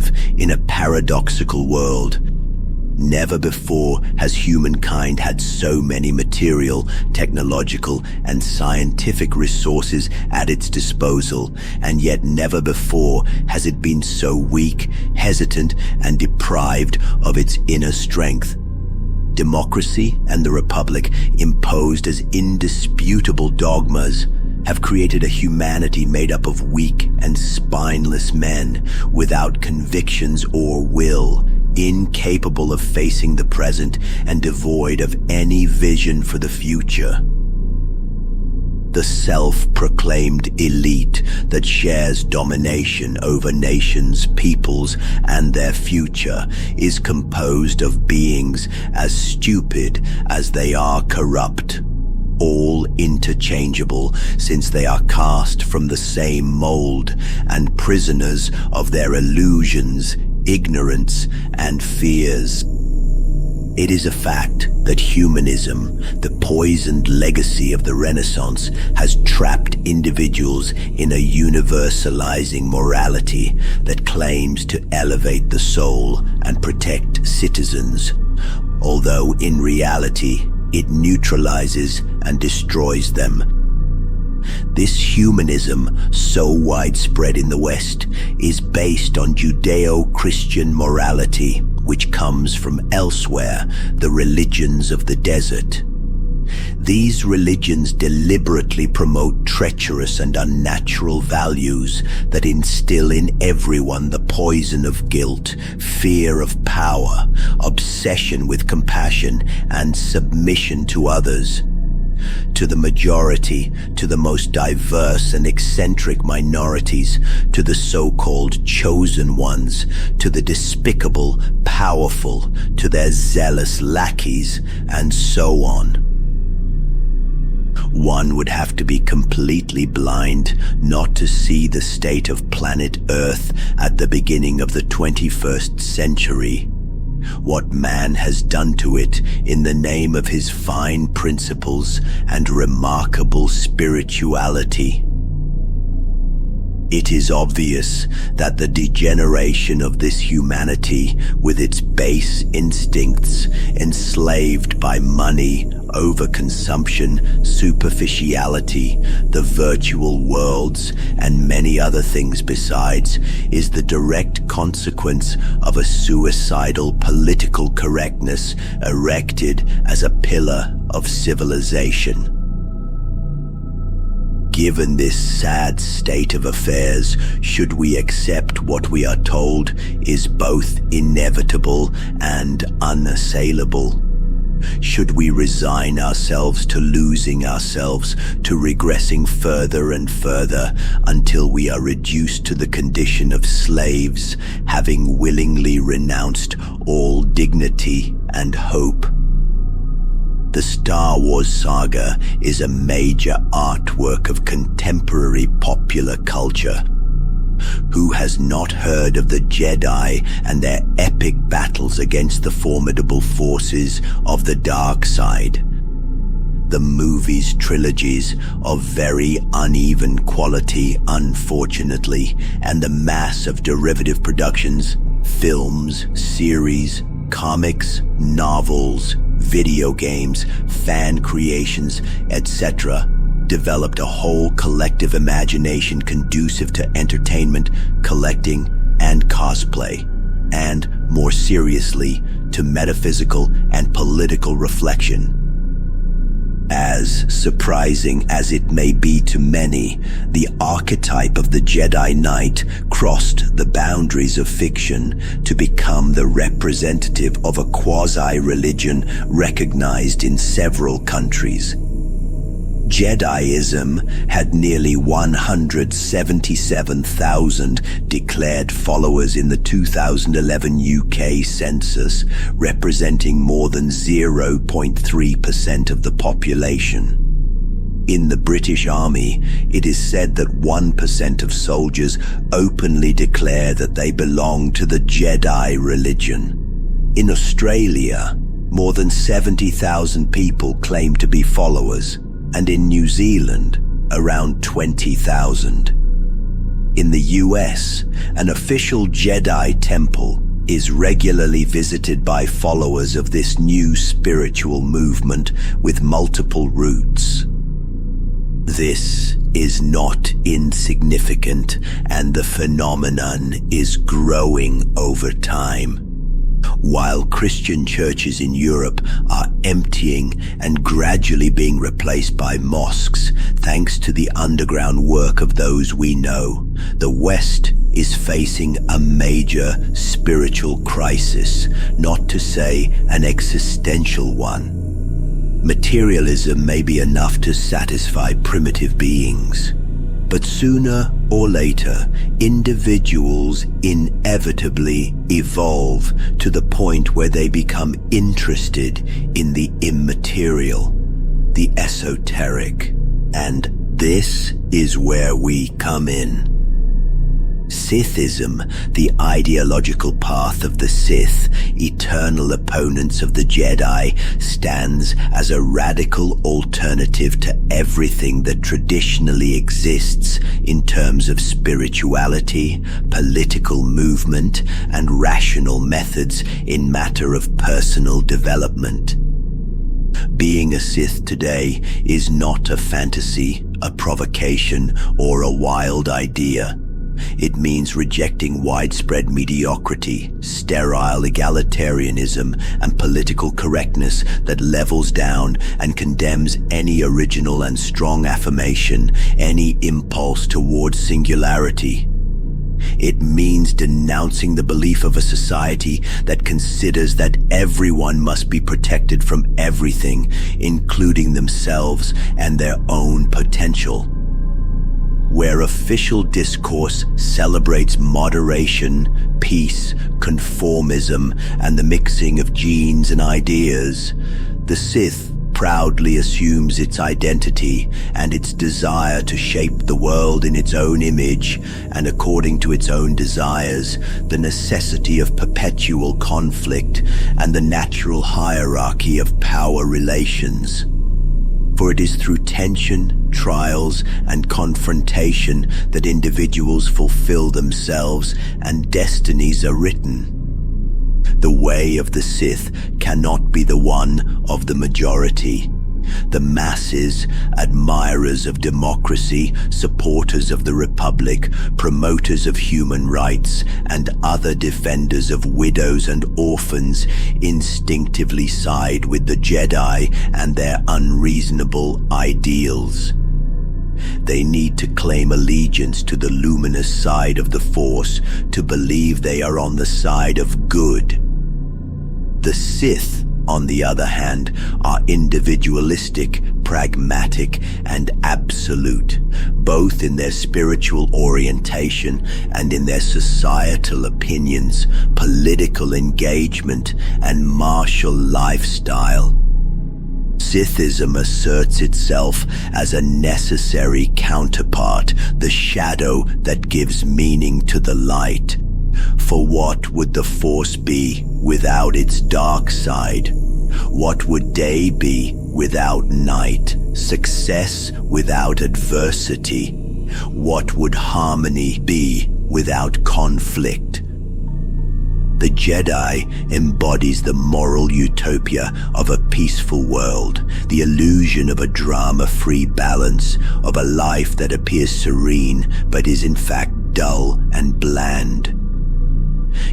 live in a paradoxical world. Never before has humankind had so many material, technological, and scientific resources at its disposal, and yet never before has it been so weak, hesitant, and deprived of its inner strength. Democracy and the Republic, imposed as indisputable dogmas, have created a humanity made up of weak and spineless men without convictions or will, incapable of facing the present and devoid of any vision for the future. The self-proclaimed elite that shares domination over nations, peoples, and their future is composed of beings as stupid as they are corrupt, all interchangeable since they are cast from the same mold and prisoners of their illusions, ignorance, and fears. It is a fact that humanism, the poisoned legacy of the Renaissance, has trapped individuals in a universalizing morality that claims to elevate the soul and protect citizens, although in reality it neutralizes and destroys them. This humanism, so widespread in the West, is based on Judeo-Christian morality, which comes from elsewhere, the religions of the desert. These religions deliberately promote treacherous and unnatural values that instill in everyone the poison of guilt, fear of power, obsession with compassion, and submission to others. To the majority, to the most diverse and eccentric minorities, to the so-called chosen ones, to the despicable, powerful, to their zealous lackeys, and so on. One would have to be completely blind not to see the state of planet Earth at the beginning of the 21st century. What man has done to it in the name of his fine principles and remarkable spirituality. It is obvious that the degeneration of this humanity, with its base instincts, enslaved by money, overconsumption, superficiality, the virtual worlds, and many other things besides, is the direct consequence of a suicidal political correctness erected as a pillar of civilization. Given this sad state of affairs, should we accept what we are told is both inevitable and unassailable? Should we resign ourselves to losing ourselves, to regressing further and further until we are reduced to the condition of slaves, having willingly renounced all dignity and hope? The Star Wars saga is a major artwork of contemporary popular culture. Who has not heard of the Jedi and their epic battles against the formidable forces of the dark side? The movies' trilogies of very uneven quality, unfortunately, and the mass of derivative productions, films, series, comics, novels, video games, fan creations, etc., developed a whole collective imagination conducive to entertainment, collecting, and cosplay, and, more seriously, to metaphysical and political reflection. As surprising as it may be to many, the archetype of the Jedi Knight crossed the boundaries of fiction to become the representative of a quasi-religion recognized in several countries. Jediism had nearly 177,000 declared followers in the 2011 UK census, representing more than 0.3% of the population. In the British Army, it is said that 1% of soldiers openly declare that they belong to the Jedi religion. In Australia, more than 70,000 people claim to be followers, and in New Zealand, around 20,000. In the US, an official Jedi temple is regularly visited by followers of this new spiritual movement with multiple roots. This is not insignificant, and the phenomenon is growing over time. While Christian churches in Europe are emptying and gradually being replaced by mosques, thanks to the underground work of those we know, the West is facing a major spiritual crisis, not to say an existential one. Materialism may be enough to satisfy primitive beings, but sooner or later, individuals inevitably evolve to the point where they become interested in the immaterial, the esoteric, and this is where we come in. Sithism, the ideological path of the Sith, eternal opponents of the Jedi, stands as a radical alternative to everything that traditionally exists in terms of spirituality, political movement, and rational methods in matter of personal development. Being a Sith today is not a fantasy, a provocation, or a wild idea. It means rejecting widespread mediocrity, sterile egalitarianism, and political correctness that levels down and condemns any original and strong affirmation, any impulse towards singularity. It means denouncing the belief of a society that considers that everyone must be protected from everything, including themselves and their own potential. Where official discourse celebrates moderation, peace, conformism, and the mixing of genes and ideas, the Sith proudly assumes its identity and its desire to shape the world in its own image and according to its own desires, the necessity of perpetual conflict, and the natural hierarchy of power relations. For it is through tension, trials, and confrontation that individuals fulfill themselves and destinies are written. The way of the Sith cannot be the one of the majority. The masses, admirers of democracy, supporters of the Republic, promoters of human rights, and other defenders of widows and orphans, instinctively side with the Jedi and their unreasonable ideals. They need to claim allegiance to the luminous side of the Force to believe they are on the side of good. The Sith, on the other hand, are individualistic, pragmatic, and absolute, both in their spiritual orientation and in their societal opinions, political engagement, and martial lifestyle. Sithism asserts itself as a necessary counterpart, the shadow that gives meaning to the light. For what would the Force be without its dark side? What would day be without night? Success without adversity? What would harmony be without conflict? The Jedi embodies the moral utopia of a peaceful world, the illusion of a drama-free balance, of a life that appears serene but is in fact dull and bland.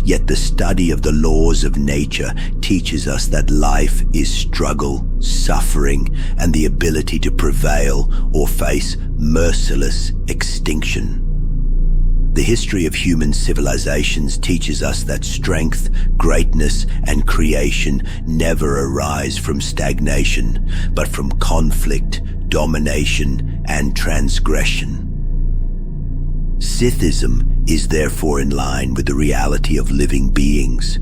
Yet the study of the laws of nature teaches us that life is struggle, suffering, and the ability to prevail or face merciless extinction. The history of human civilizations teaches us that strength, greatness, and creation never arise from stagnation, but from conflict, domination, and transgression. Sithism is therefore in line with the reality of living beings.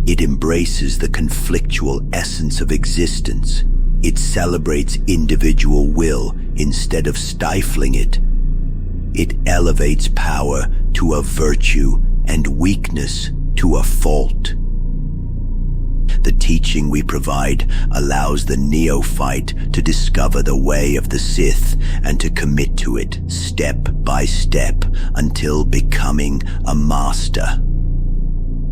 It embraces the conflictual essence of existence. It celebrates individual will instead of stifling it. It elevates power to a virtue and weakness to a fault. The teaching we provide allows the neophyte to discover the way of the Sith and to commit to it step by step until becoming a master.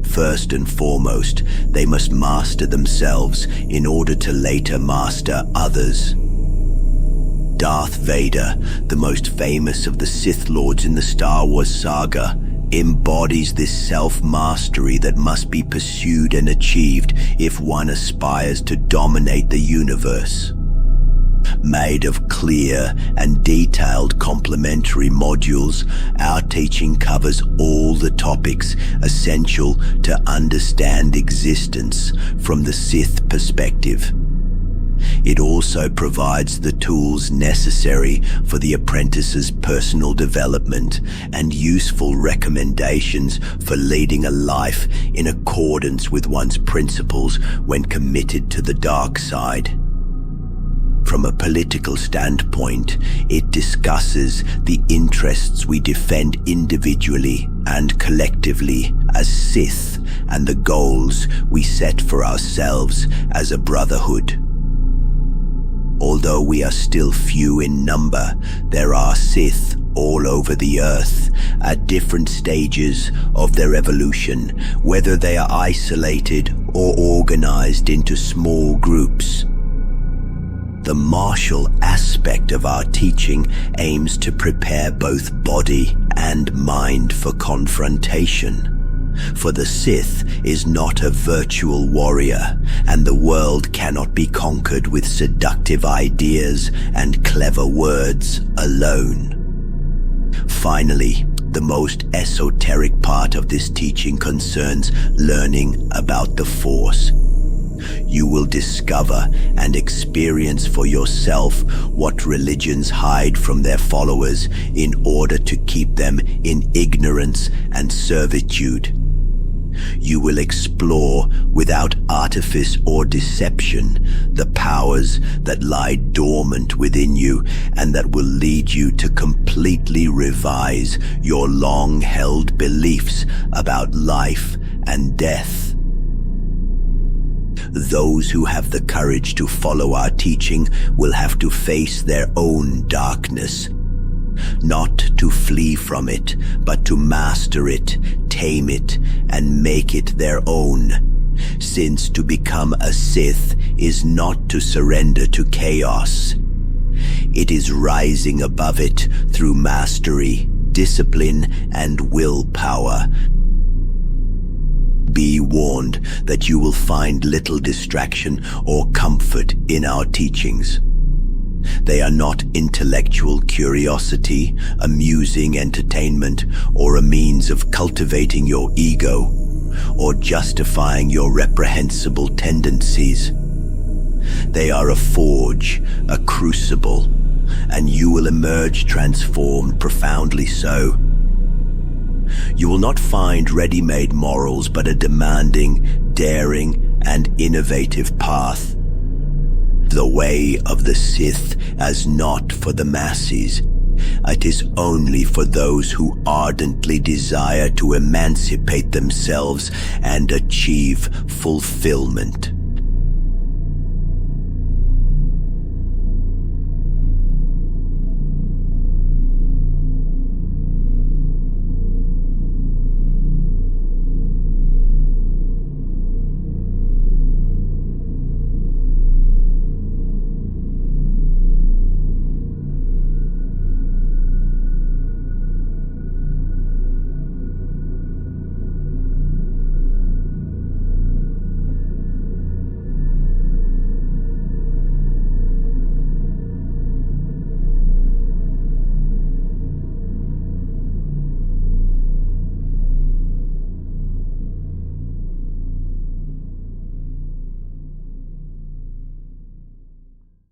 First and foremost, they must master themselves in order to later master others. Darth Vader, the most famous of the Sith Lords in the Star Wars saga, embodies this self-mastery that must be pursued and achieved if one aspires to dominate the universe. Made of clear and detailed complementary modules, our teaching covers all the topics essential to understand existence from the Sith perspective. It also provides the tools necessary for the apprentice's personal development and useful recommendations for leading a life in accordance with one's principles when committed to the dark side. From a political standpoint, it discusses the interests we defend individually and collectively as Sith and the goals we set for ourselves as a brotherhood. Although we are still few in number, there are Sith all over the earth at different stages of their evolution, whether they are isolated or organized into small groups. The martial aspect of our teaching aims to prepare both body and mind for confrontation. For the Sith is not a virtual warrior, and the world cannot be conquered with seductive ideas and clever words alone. Finally, the most esoteric part of this teaching concerns learning about the Force. You will discover and experience for yourself what religions hide from their followers in order to keep them in ignorance and servitude. You will explore, without artifice or deception, the powers that lie dormant within you and that will lead you to completely revise your long-held beliefs about life and death. Those who have the courage to follow our teaching will have to face their own darkness. Not to flee from it, but to master it, tame it, and make it their own. Since to become a Sith is not to surrender to chaos. It is rising above it through mastery, discipline, and willpower. Be warned that you will find little distraction or comfort in our teachings. They are not intellectual curiosity, amusing entertainment, or a means of cultivating your ego, or justifying your reprehensible tendencies. They are a forge, a crucible, and you will emerge transformed, profoundly so. You will not find ready-made morals, but a demanding, daring, and innovative path. The way of the Sith is not for the masses. It is only for those who ardently desire to emancipate themselves and achieve fulfillment.